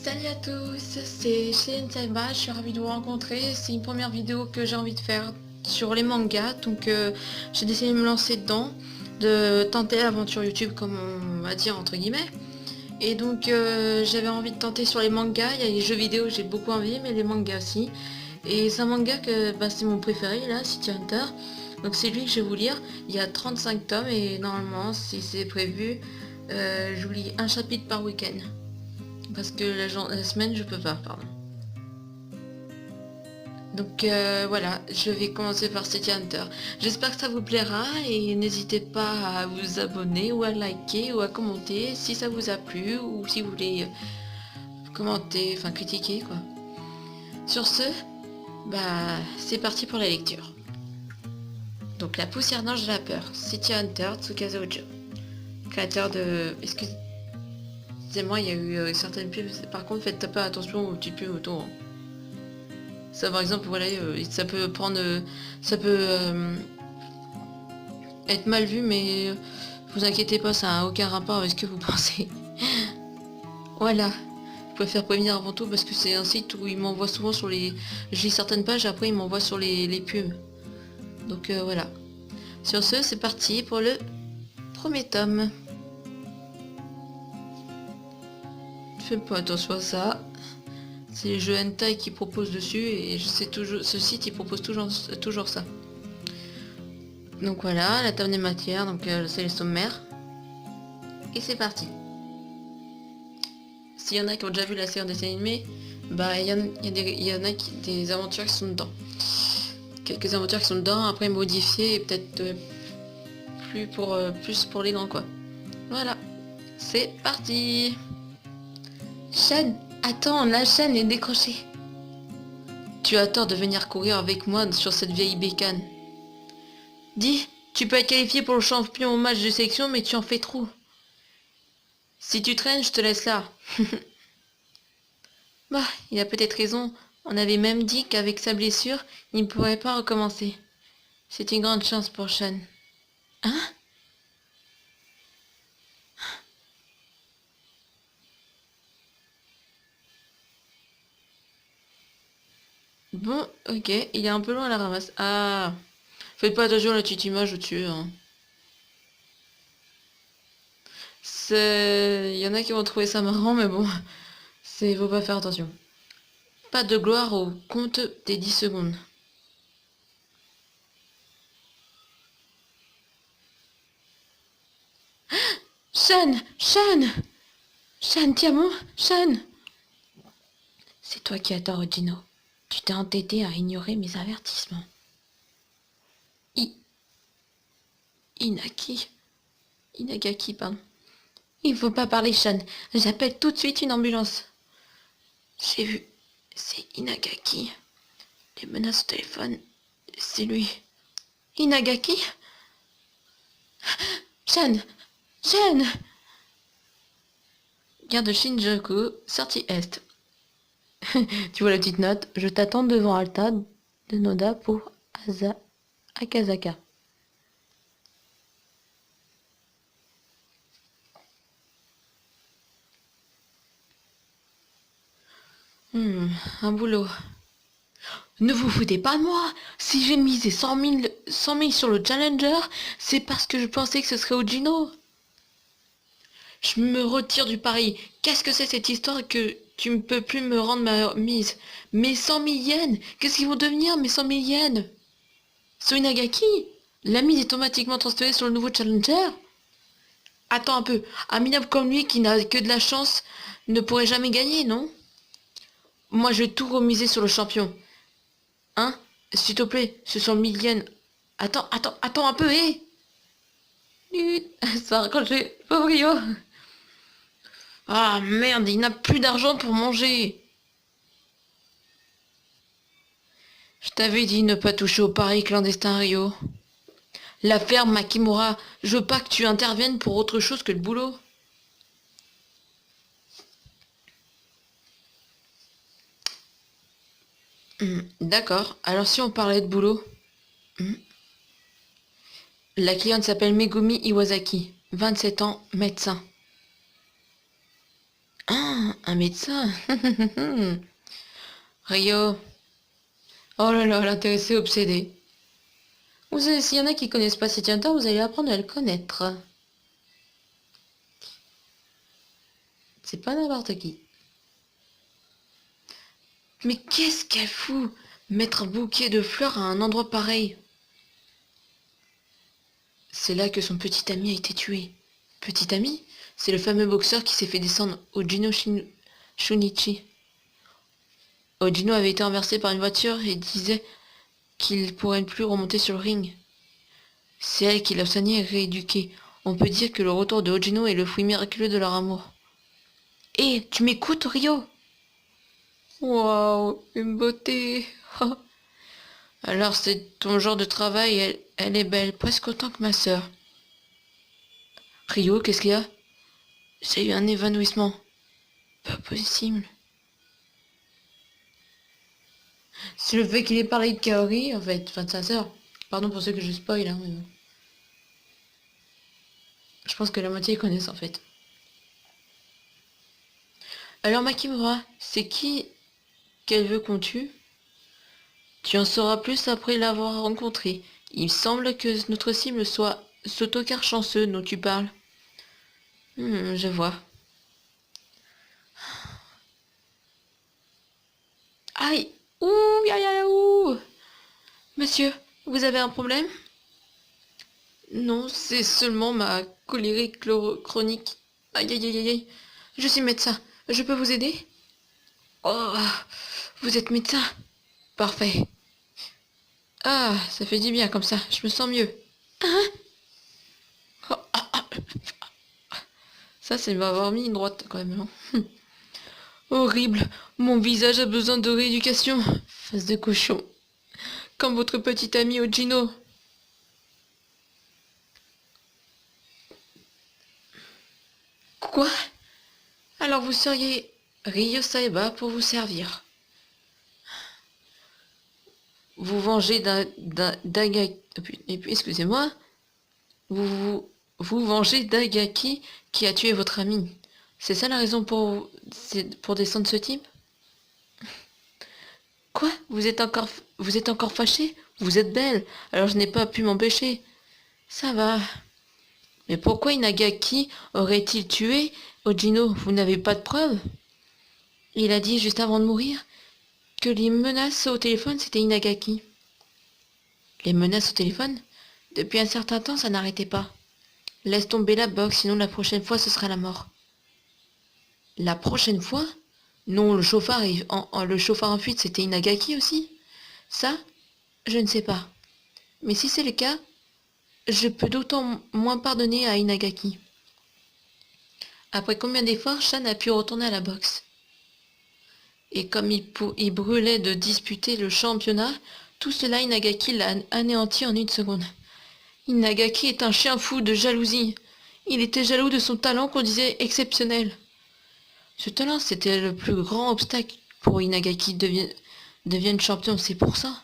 Salut à tous, c'est Cheyenne Saiba, je suis ravie de vous rencontrer. C'est une première vidéo que j'ai envie de faire sur les mangas, donc j'ai décidé de me lancer dedans, de tenter l'aventure YouTube comme on va dire entre guillemets. Et donc j'avais envie de tenter sur les mangas, il y a les jeux vidéo, j'ai beaucoup envie, mais les mangas aussi. Et c'est un manga que c'est mon préféré là, City Hunter. Donc c'est lui que je vais vous lire. Il y a 35 tomes et normalement si c'est prévu, je vous lis un chapitre par week-end. Parce que la semaine, je peux pas, pardon. Donc voilà, je vais commencer par City Hunter. J'espère que ça vous plaira et n'hésitez pas à vous abonner ou à liker ou à commenter si ça vous a plu ou si vous voulez commenter, enfin critiquer quoi. Sur ce, c'est parti pour la lecture. Donc la poussière d'ange de la peur, City Hunter, Tsukasa Ojo. Créateur de... Excusez-moi, il y a eu certaines pubs. Par contre, faites pas attention aux petites pubs autour. Ça par exemple, voilà, ça peut prendre... ça peut être mal vu, mais vous inquiétez pas, ça n'a aucun rapport avec ce que vous pensez. Voilà. Je préfère prévenir avant tout parce que c'est un site où il m'envoie souvent sur les... Je lis certaines pages, après il m'envoie sur les pubs. Donc voilà. Sur ce, c'est parti pour le premier tome. Faites pas attention à ça. C'est les jeux hentai qui proposent dessus et je sais toujours, ce site il propose toujours ça. Donc voilà, la table des matières, donc c'est les sommaires. Et c'est parti. S'il y en a qui ont déjà vu la série en dessin animé, il y en a des aventures qui sont dedans. Quelques aventures qui sont dedans, après modifiées et peut-être plus pour les grands quoi. Voilà, c'est parti. Chaîne, attends, la chaîne est décrochée. Tu as tort de venir courir avec moi sur cette vieille bécane. Dis, tu peux être qualifié pour le champion au match de sélection, mais tu en fais trop. Si tu traînes, je te laisse là. Il a peut-être raison. On avait même dit qu'avec sa blessure, il ne pourrait pas recommencer. C'est une grande chance pour Sean. Hein? Bon, ok, il est un peu loin à la ramasse. Ah, faites pas attention à la petite image au-dessus. Hein. Il y en a qui vont trouver ça marrant, mais bon, faut pas faire attention. Pas de gloire au compte des 10 secondes. Sean! Sean! Sean, Tiamon! Sean! C'est toi qui as tort, Gino. Tu t'es entêté à ignorer mes avertissements. Inaki. Inagaki, pardon. Il faut pas parler, Sean. J'appelle tout de suite une ambulance. J'ai vu. C'est Inagaki. Les menaces au téléphone. C'est lui. Inagaki? Sean! Sean! Gare de Shinjuku, sortie Est. Tu vois la petite note? Je t'attends devant Alta de Noda pour Akazaka. Un boulot. Ne vous foutez pas de moi. Si j'ai misé 100 000 sur le Challenger, c'est parce que je pensais que ce serait Ojino. Je me retire du pari. Qu'est-ce que c'est cette histoire que tu ne peux plus me rendre ma mise? Mes 100 000 yens? Qu'est-ce qu'ils vont devenir mes 100 000 yens? Soinagaki? La mise est automatiquement transférée sur le nouveau Challenger? Attends un peu. Un minable comme lui qui n'a que de la chance ne pourrait jamais gagner, non? Moi je vais tout remiser sur le champion. Hein? S'il te plaît, ce sont 1000 yens. Attends un peu, hé! Ça a raccroché, pauvre Rio. Ah merde, il n'a plus d'argent pour manger. Je t'avais dit ne pas toucher au pari clandestin, Rio. La ferme Makimura, je veux pas que tu interviennes pour autre chose que le boulot. D'accord, alors si on parlait de boulot. La cliente s'appelle Megumi Iwasaki, 27 ans, médecin. Ah, Un médecin. Rio. Oh là là, l'intéressé obsédé. Vous savez, s'il y en a qui connaissent pas Setien, vous allez apprendre à le connaître. C'est pas n'importe qui. Mais qu'est-ce qu'elle fout? Mettre un bouquet de fleurs à un endroit pareil. C'est là que son petit ami a été tué. Petit ami? C'est le fameux boxeur qui s'est fait descendre Ojino Shunichi. Ojino avait été renversé par une voiture et disait qu'il ne pourrait plus remonter sur le ring. C'est elle qui l'a soigné et rééduqué. On peut dire que le retour de Ojino est le fruit miraculeux de leur amour. Hé, tu m'écoutes, Rio? Waouh, une beauté. Alors c'est ton genre de travail, elle est belle, presque autant que ma sœur. Rio, qu'est-ce qu'il y a? J'ai eu un évanouissement. Pas possible. C'est le fait qu'il ait parlé de Kaori, en fait, enfin de sa sœur. Pardon pour ceux que je spoil, hein, mais bon. Je pense que la moitié ils connaissent en fait. Alors Makimura, c'est qui qu'elle veut qu'on tue? Tu en sauras plus après l'avoir rencontré. Il semble que notre cible soit ce tocard chanceux dont tu parles. Je vois. Aïe! Ouh, aïe, aïe, ouh! Monsieur, vous avez un problème? Non, c'est seulement ma cholérique chronique. Aïe, aïe, aïe, aïe, aïe. Je suis médecin. Je peux vous aider? Oh, vous êtes médecin? Parfait. Ah, ça fait du bien comme ça. Je me sens mieux. Hein? Oh, ça, c'est m'avoir mis une droite quand même. Hein. Horrible. Mon visage a besoin de rééducation. Face de cochon. Comme votre petit ami Ojino. Quoi? Alors vous seriez Ryo Saeba pour vous servir. Vous vengez excusez-moi. Vous vengez d'Agaki qui a tué votre ami. C'est ça la raison pour descendre ce type? Quoi? Vous êtes encore fâché? Vous êtes belle, alors je n'ai pas pu m'empêcher. Ça va. Mais pourquoi Inagaki aurait-il tué Ojino? Vous n'avez pas de preuves? Il a dit juste avant de mourir que les menaces au téléphone c'était Inagaki. Les menaces au téléphone? Depuis un certain temps, ça n'arrêtait pas. Laisse tomber la boxe, sinon la prochaine fois ce sera la mort. La prochaine fois? Non, le chauffard en fuite, c'était Inagaki aussi? Ça, je ne sais pas. Mais si c'est le cas, je peux d'autant moins pardonner à Inagaki. Après combien d'efforts, Shan a pu retourner à la boxe. Et comme il brûlait de disputer le championnat, tout cela Inagaki l'a anéanti en une seconde. Inagaki est un chien fou de jalousie. Il était jaloux de son talent qu'on disait exceptionnel. Ce talent, c'était le plus grand obstacle pour Inagaki devienne champion, c'est pour ça.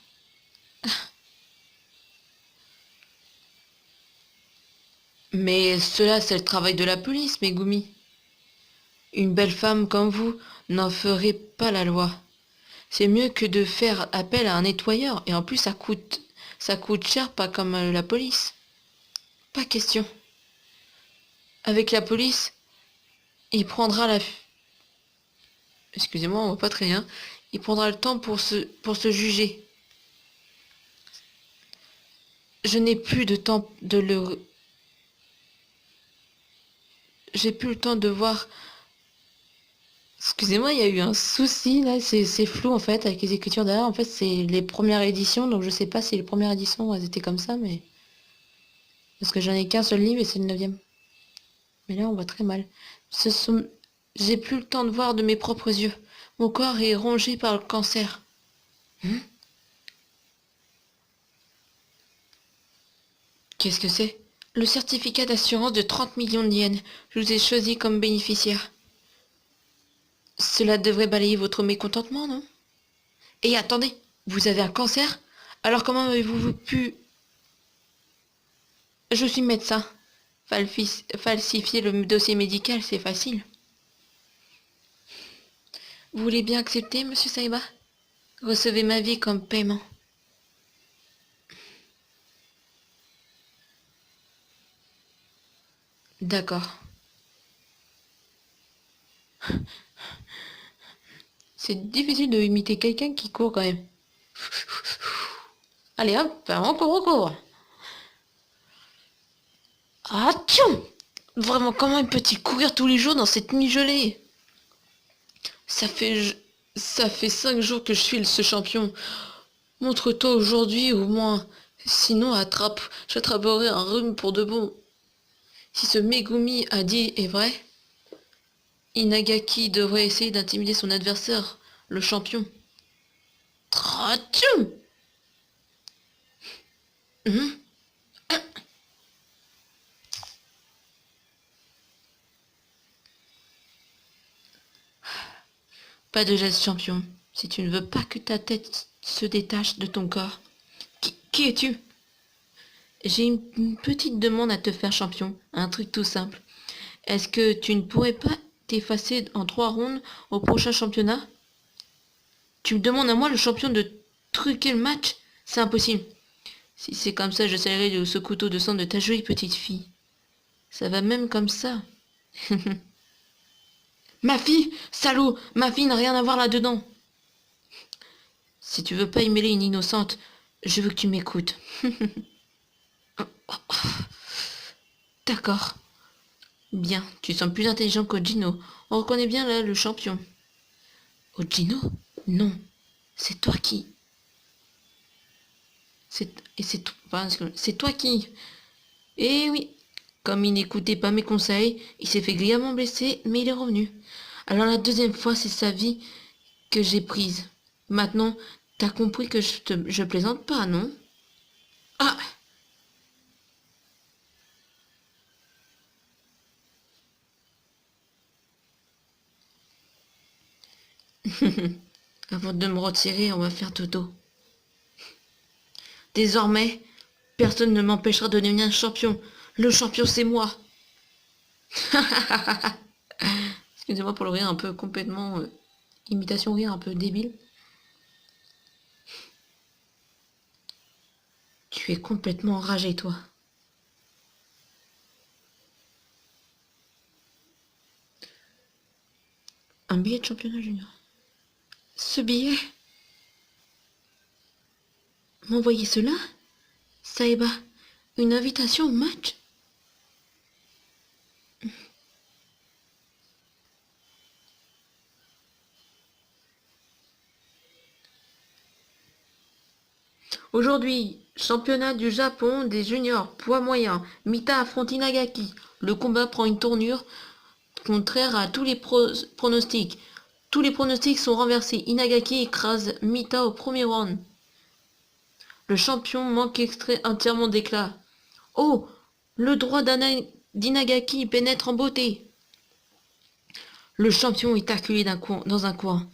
Mais cela, c'est le travail de la police, Megumi. Une belle femme comme vous n'en ferait pas la loi. C'est mieux que de faire appel à un nettoyeur, et en plus ça coûte cher, pas comme la police. Pas question. Avec la police, il prendra la... Excusez-moi, on voit pas très bien. Il prendra le temps pour se juger. Je n'ai plus de temps de le... J'ai plus le temps de voir... Excusez-moi, il y a eu un souci là, c'est flou en fait avec les écritures derrière. En fait, c'est les premières éditions, donc je sais pas si les premières éditions elles étaient comme ça, mais... Parce que j'en ai qu'un seul livre et c'est le 9e. Mais là, on voit très mal. J'ai plus le temps de voir de mes propres yeux. Mon corps est rongé par le cancer. Qu'est-ce que c'est? Le certificat d'assurance de 30 millions de yens. Je vous ai choisi comme bénéficiaire. Cela devrait balayer votre mécontentement, non? Et attendez, vous avez un cancer? Alors comment avez-vous pu... Je suis médecin. Falsifier le dossier médical, c'est facile. Vous voulez bien accepter, monsieur Saïba? Recevez ma vie comme paiement. D'accord. C'est difficile de imiter quelqu'un qui court quand même. Allez hop, encore. Ah tiens! Vraiment, comment peut-il courir tous les jours dans cette nuit gelée? Ça fait... Ça fait 5 jours que je suis ce champion. Montre-toi aujourd'hui au moins. Sinon, j'attraperai un rhume pour de bon. Si ce Megumi a dit est vrai, Inagaki devrait essayer d'intimider son adversaire, le champion. Tratchoum! Pas de geste, champion. Si tu ne veux pas que ta tête se détache de ton corps. Qui es-tu? J'ai une petite demande à te faire, champion. Un truc tout simple. Est-ce que tu ne pourrais pas t'effacer en 3 rounds au prochain championnat? Tu me demandes à moi, le champion, de truquer le match? C'est impossible. Si c'est comme ça, je salirai ce couteau de sang de ta jolie petite fille. Ça va même comme ça. Ma fille, salaud, ma fille n'a rien à voir là-dedans. Si tu veux pas y mêler une innocente, je veux que tu m'écoutes. D'accord. Bien, tu sens plus intelligent qu'Ojino. On reconnaît bien là le champion. Ojino? Non. C'est toi qui... C'est toi qui... Eh oui. Comme il n'écoutait pas mes conseils, il s'est fait grièvement blesser, mais il est revenu. Alors la deuxième fois, c'est sa vie que j'ai prise. Maintenant, t'as compris que je plaisante pas, non? Ah! Avant de me retirer, on va faire dodo. Désormais, personne ne m'empêchera de devenir un champion. Le champion, c'est moi. Excusez-moi pour le rire un peu complètement... imitation rire un peu débile. Tu es complètement enragé, toi. Un billet de championnat junior. Ce billet? M'envoyer cela? Saïba, une invitation au match? Aujourd'hui, championnat du Japon des juniors, poids moyen. Mita affronte Inagaki. Le combat prend une tournure contraire à tous les pronostics. Tous les pronostics sont renversés. Inagaki écrase Mita au premier round. Le champion manque extrait entièrement d'éclat. Oh! Le droit d'Inagaki pénètre en beauté. Le champion est acculé dans un coin.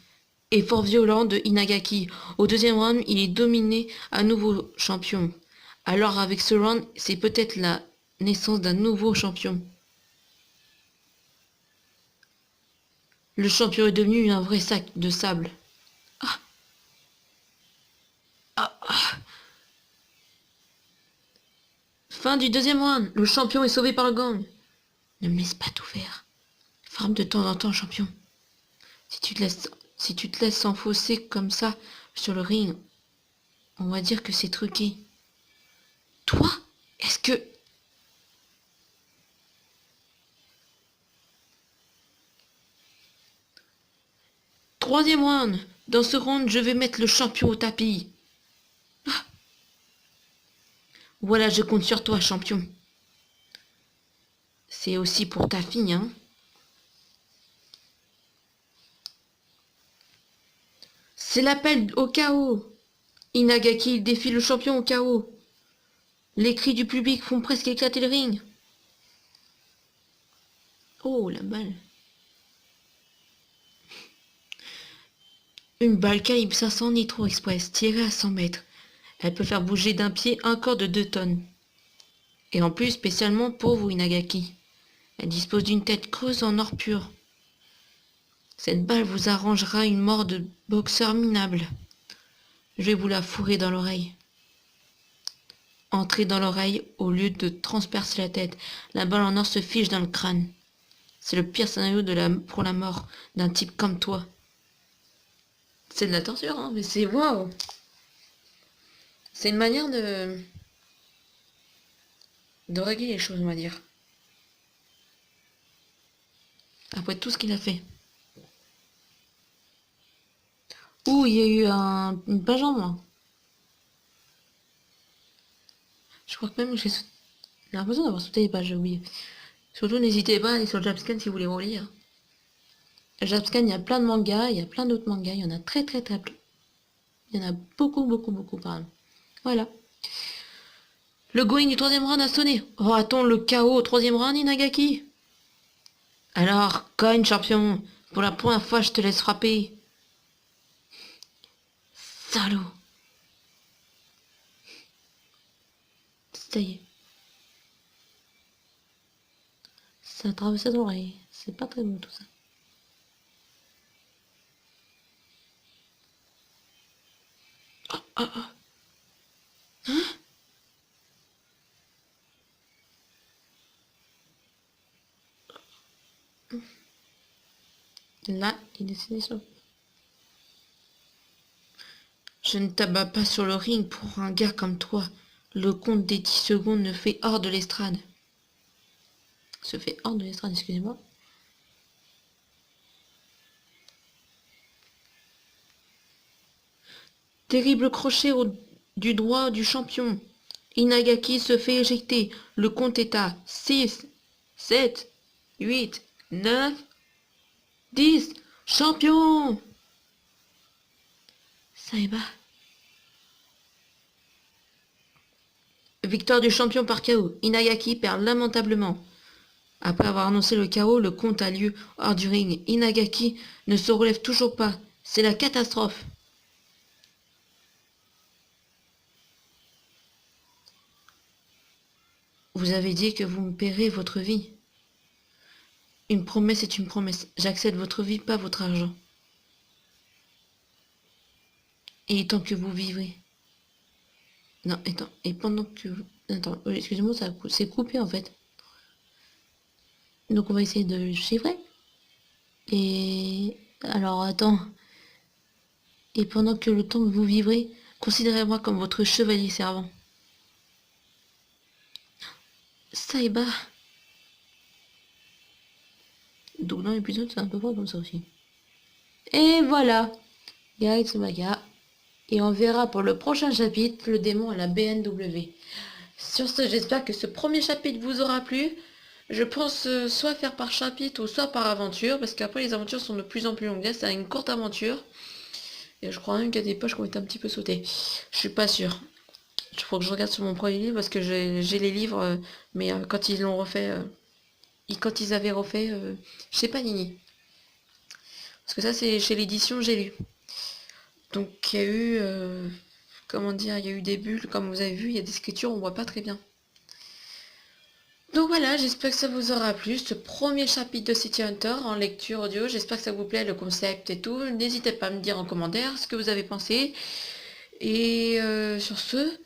Effort violent de Inagaki. Au deuxième round, il est dominé à nouveau champion. Alors avec ce round, c'est peut-être la naissance d'un nouveau champion. Le champion est devenu un vrai sac de sable. Ah. Ah, ah. Fin du deuxième round. Le champion est sauvé par le gang. Ne me laisse pas tout faire. Frappe de temps en temps, champion. Si tu te laisses s'enfoncer comme ça sur le ring, on va dire que c'est truqué. Toi? Est-ce que... Troisième round. Dans ce round, je vais mettre le champion au tapis. Ah. Voilà, je compte sur toi, champion. C'est aussi pour ta fille, hein. C'est l'appel au chaos. Inagaki défie le champion au chaos. Les cris du public font presque éclater le ring. Oh, la balle. Une balle calibre 500 Nitro Express tirée à 100 mètres. Elle peut faire bouger d'un pied un corps de 2 tonnes. Et en plus, spécialement pour vous, Inagaki. Elle dispose d'une tête creuse en or pur. Cette balle vous arrangera une mort de boxeur minable. Je vais vous la fourrer dans l'oreille. Entrez dans l'oreille au lieu de transpercer la tête. La balle en or se fiche dans le crâne. C'est le pire scénario pour la mort d'un type comme toi. C'est de la torture, hein, mais c'est waouh. C'est une manière de régler les choses, on va dire. Après tout ce qu'il a fait. Ouh, il y a eu une page en moins. Je crois que même j'ai l'impression d'avoir sauté les pages, j'ai oublié. Surtout, n'hésitez pas à aller sur Japscan si vous voulez relire. Japscan, il y a plein de mangas, il y a plein d'autres mangas, il y en a très très très peu. Il y en a beaucoup, beaucoup, beaucoup quand même. Voilà. Le going du troisième round a sonné. Aura-t-on le KO au troisième round, Inagaki? Alors, cogne, champion. Pour la première fois, je te laisse frapper. Salaud. Ça y est. Ça a traversé l'oreille. C'est pas très bon tout ça. Oh, oh, oh. Hein? Là, il est sinistre. Je ne t'abats pas sur le ring pour un gars comme toi. Le compte des 10 secondes ne fait hors de l'estrade. Se fait hors de l'estrade, excusez-moi. Terrible crochet du droit du champion. Inagaki se fait éjecter. Le compte est à 6, 7, 8, 9, 10. Champion! Saeba. Victoire du champion par KO. Inagaki perd lamentablement. Après avoir annoncé le KO, le compte a lieu hors du ring. Inagaki ne se relève toujours pas. C'est la catastrophe. Vous avez dit que vous me paierez votre vie. Une promesse est une promesse. J'accepte votre vie, pas votre argent. Et tant que vous vivrez. Non, attends. Et pendant que... Attends, excusez-moi, c'est coupé en fait. Donc on va essayer de chiffrer. Et... Alors attends. Et pendant que le temps que vous vivrez, considérez-moi comme votre chevalier servant. Saeba. Donc dans l'épisode, c'est un peu fort comme ça aussi. Et voilà. Gaël Tsumaga. Et on verra pour le prochain chapitre le démon à la BNW. Sur ce, j'espère que ce premier chapitre vous aura plu. Je pense soit faire par chapitre ou soit par aventure, parce qu'après les aventures sont de plus en plus longues. Là, c'est une courte aventure. Et je crois même qu'il y a des pages qui ont été un petit peu sautées. Je suis pas sûre. Il faut que je regarde sur mon premier livre, parce que j'ai les livres, mais quand ils l'ont refait, quand ils avaient refait, je sais pas Nini. Parce que ça, c'est chez l'édition J'ai lu. Donc il y a eu, comment dire, il y a eu des bulles, comme vous avez vu, il y a des écritures, on voit pas très bien. Donc voilà, j'espère que ça vous aura plu, ce premier chapitre de City Hunter en lecture audio. J'espère que ça vous plaît, le concept et tout. N'hésitez pas à me dire en commentaire ce que vous avez pensé. Et sur ce,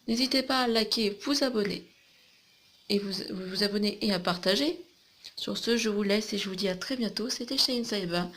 n'hésitez pas à liker, vous abonner. Et vous abonner et à partager. Sur ce, je vous laisse et je vous dis à très bientôt. C'était Shane Saeba.